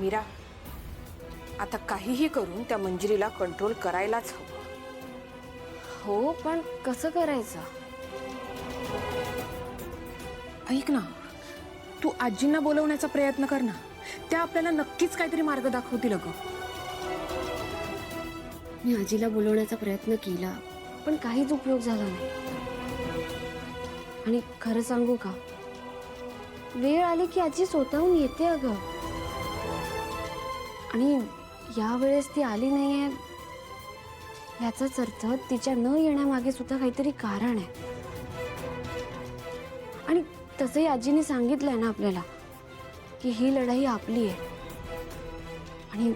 मीरा, आता काहीही करून त्या मंजिरीला कंट्रोल करायलाच हवं. हो, पण कसं करायचं? ऐक ना, तू आजींना बोलवण्याचा प्रयत्न कर ना. त्या आपल्याला नक्कीच काहीतरी मार्ग दाखवतील अगं. मी आजीला बोलवण्याचा प्रयत्न केला, पण काहीच उपयोग झाला नाही. आणि खरं सांगू का, वेळ आली की आजी स्वतःहून येते अगं. आणि या वेळेस ती आली नाहीये याचाच अर्थ तिच्या न येण्यामागे सुद्धा काहीतरी कारण आहे. आणि तसंही आजीने सांगितलंय ना आपल्याला की ही लढाई आपली आहे आणि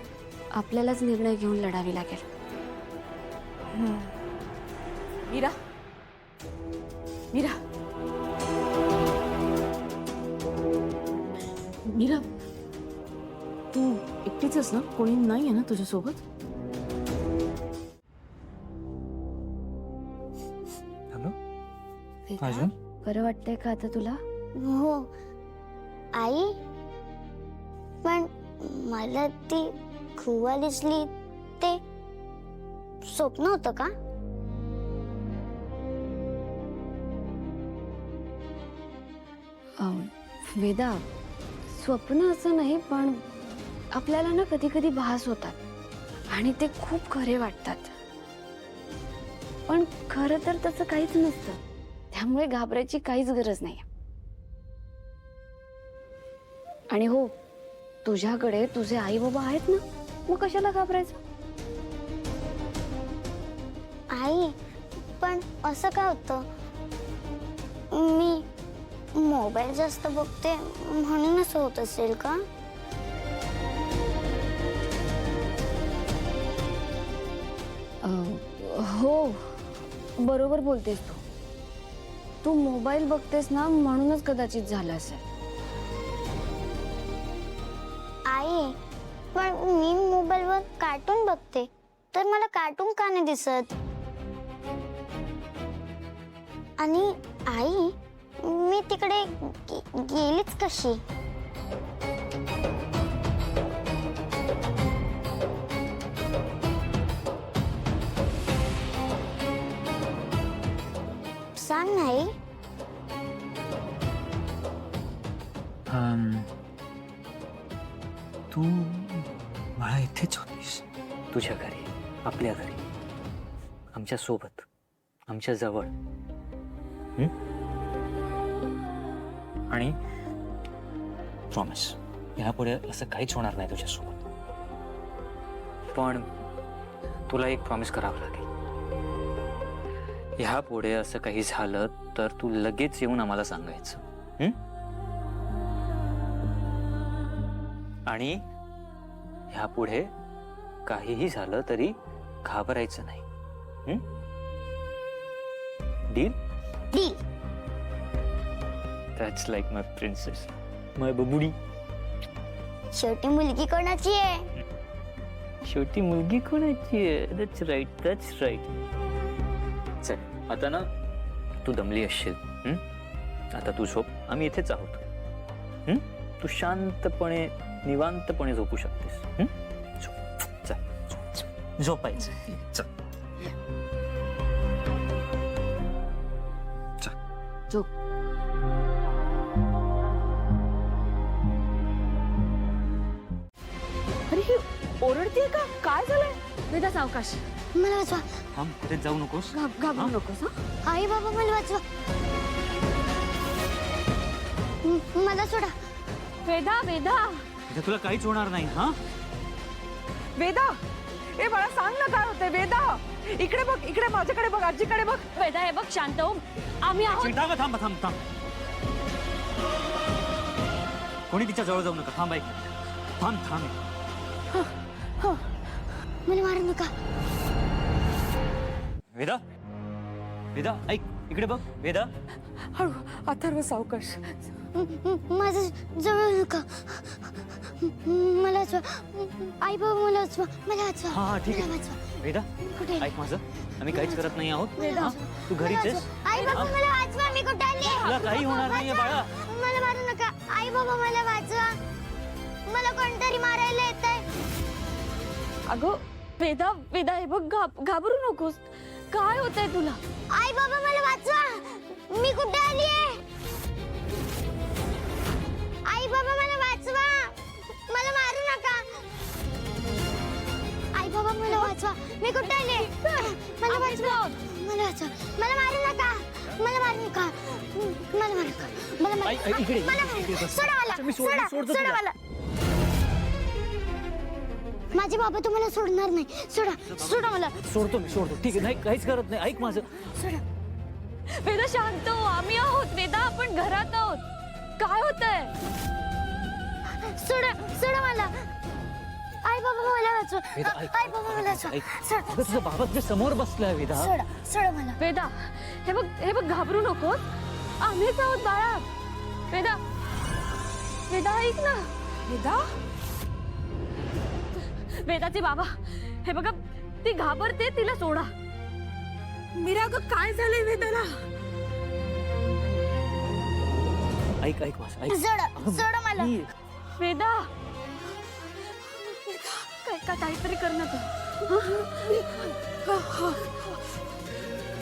आपल्यालाच निर्णय घेऊन लढावी लागेल. मीरा, मीरा, मीरा, तू एकटीच आहेस ना? कोणी नाही आहे ना तुझ्यासोबत? हॅलो वेदा, अजून? बरं वाटतंय का आता तुला? हो आई, पण मला ती खुवा दिसली ते स्वप्न होतं का? वेदा, स्वप्न असं नाही, पण आपल्याला ना कधी कधी भास होतात आणि ते खूप खरे वाटतात. पण खरं तर तसं काहीच नसतं, त्यामुळे घाबरायची काहीच गरज नाही. आणि हो, तुझ्याकडे तुझे आई बाबा आहेत ना, मग कशाला घाबरायचं? आई, पण असं काय होतं? मी मोबाईल जास्त बघते म्हणून असं होत असेल का? हो, बरोबर बोलतेस तू. तू मोबाईल बघतेस ना, म्हणूनच कदाचित झालं असेल. आई, पण मी मोबाईलवर कार्टून बघते, तर मला कार्टून का नाही दिसत? आणि आई, मी तिकडे गेलीच कशी? सांग नाही. तू मला इथेच होतीस, तुझ्या घरी, आपल्या घरी, आमच्या सोबत, आमच्या जवळ. आणि प्रॉमिस, यापुढे असं काहीच होणार नाही तुझ्यासोबत. पण तुला एक प्रॉमिस करावं लागेल. ह्यापुढे असं काही झालं तर तू लगेच येऊन आम्हाला सांगायचं. आणि ह्यापुढे काहीही झालं तरी घाबरायचं नाही. Deal? Deal. That's like my princess, my बबुडी. शेवटी मुलगी कोणाची आहे? शेवटी मुलगी कोणाची आहे? That's right, that's right. चल, आता ना तू दमली असशील. आता तू झोप, आम्ही इथेच आहोत. तू शांतपणे, निवांतपणे झोपू शकतेस. झोप, चल, झोपायचं. चल, झोप. अरे ही ओरडतीये का? काय झालंय? वेदा, सावकाश. मला वाचवा. थांब, कुठेच जाऊ नकोस. घाबरू नकोस. हा, आई बाबा, मला वाचवा. मला सोडा. वेदा, वेदा, इथे तुला काहीच होणार नाही. हा, वेदा, ए मला सांग ना काय होतंय? वेदा, इकडे बघ, इकडे माझ्याकडे बघ, आजीकडे बघ. वेदा, हे बघ, शांत हो. आम्ही आहोत. थांब थांब थांब थांब. कोणी तिच्या जवळ जाऊ नका. थांब, ऐक. थांब थांब. मला मारू नका. वेदा, वेदा, ऐक, इकडे बघ. वेदा, हळू, अथर्व, सावकाश. माझं जवळ नका. मला वाचवा. आई बाबा, मला वाचवा. मला वाचवा. हा ठीक मला आहे. वाचवा. वेदा, कुठे? ऐक माझं, आम्ही काहीच करत नाही आहोत. वेदा, हा? तू घरीच मला आहेस. वाचवा. आई बाबा, मला वाचवा. मी कुठे आली? तुला काही होणार नाहीये बाळा. मला मारू नका. आई बाबा, मला वाचवा. मला कोणतरी मारायला येत आहे. अगं वेदा वेदा हे बघ घाबरू नकोस. काय होतंय तुला? आई बाबा मला वाचवा. मी कुठे आली आहे? आई बाबा मला वाचवा. मला मारू नका. आई बाबा मला वाचवा. मी कुठे आली आहे? मला वाचवा. मला वाचवा. मला मारू नका. मला मारू नका. मला मारू नका. मला मारू नका. इकडे मला मारू नका. सोडा मला. मी सोडा. सोडतो सोडा तुला. मला. माझे बाबा तुम्हाला सोडणार नाही. सोडा. सोडा मला. सोडतो ठीक आहे. नाही काहीच करत नाही. ऐक माझं. सोडा. वेदा शांत हो. आम्ही आहोत वेदा. आपण घरात आहोत. काय होतंय? सोडा. सोडा मला. आई बाबा मला वाचवा. वेदा, ऐक. आई बाबा मला वाचवा. ऐक. सोडा. अगं तुझा बाबा तुझ्या समोर बसलाय वेदा. सोडा. सोडा मला. वेदा हे बघ घाबरू नकोस. आम्हीच आहोत बाळा. वेदा वेदा ऐक ना. वेदा वेदाचे बाबा हे बघा ती घाबरते. तिला सोडा. मीरा अगं काय झालंय वेदाला? ऐक माझं. ऐक. सोडा. अगं, सोडा मला. मी- वेदा काहीतरी कर ना तू.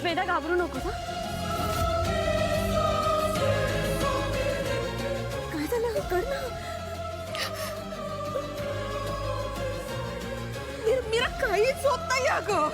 वेदा घाबरू नकोस हा. काय झालं कर ना. मीरा काहीच होत नाही अगं.